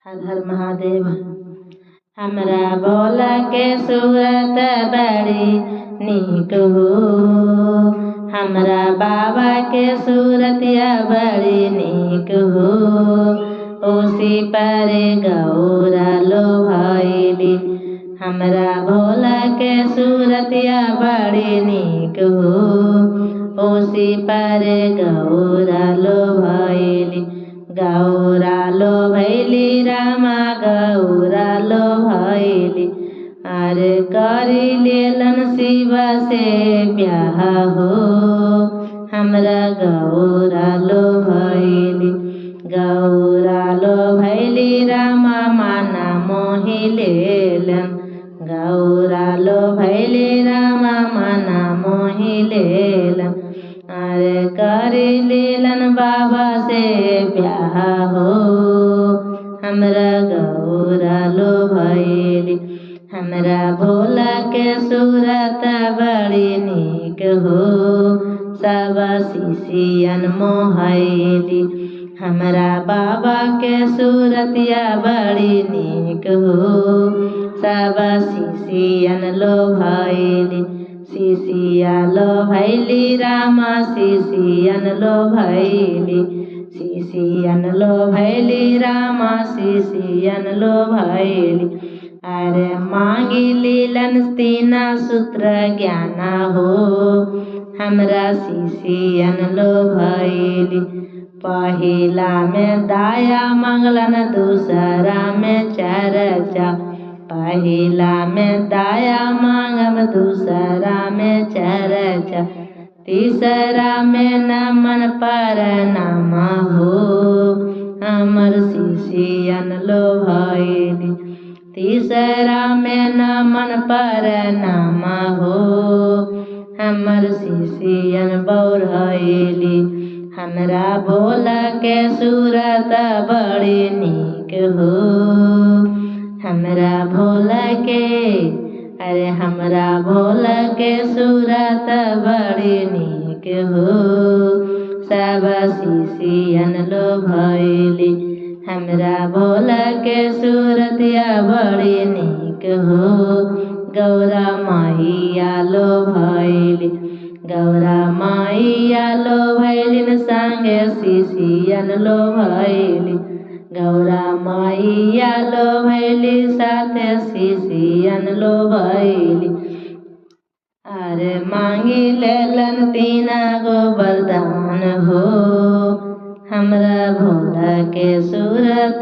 हर हर महादेव। हमरा भोला के सूरत बड़ी नीक हो, हमरा बाबा के सूरतिया बड़ी नीक हो। उसी पर गौरा लोभाइली, हमरा भोला के सूरतिया बड़ी नीक हो। उसी पर गौरा लोभाइली, गौरा लोभैली रामा गौरा लोभैली। अरे करी लेलन शिव से ब्याह हो, हमरा गौरा लोभैली। गौरा लोभैली रामा माना मोहि लेलन, गौरा लोभैली रामा माना मोहि लेलन। अरे करी लेलन बाबा से ब्याह हो, हमरा गौरा लोभैली। हमरा भोला के सूरत बड़ी नीक हो, सब शिशियन मोहैली। हमरा बाबा के सूरतिया बड़ी नीक हो, सब शिशियन लोभैली। शिशिया लोभैली रामा शिशियन लोभैली, शिशियन लोभैली रामा शिशियन लोभैली। अरे मांगी लीलन तीना सूत्र ज्ञान हो, हमरा शिशियन लोभैली। पहिला में दाया मंगलन दूसरा में चर्चा, पहिला में दाया मांगम दूसरा में चर्चा। तीसरा में नमन प्रणाम हो, हमर शिशियन लोभैली। तीसरा में नमन प्रणाम हो, हमर शिशियन बौरैली। हमरा भोला के सूरत बड़ी नीक हो, हमरा भोला के, अरे हमरा भोला के सूरत बड़ी नीक हो, सब शिशियन लोभैली। हमरा भोला के सूरतिया बड़ी नीक हो, गौरा मैया लोभैली। गौरा मैया लोभैलिन संगे शिशियन लोभैली, गौरा मैया लोभैली साथे शिशियन लोभैली। अरे मांगी लेलन तीना गो वरदान हो, हमरा भोला के सूरत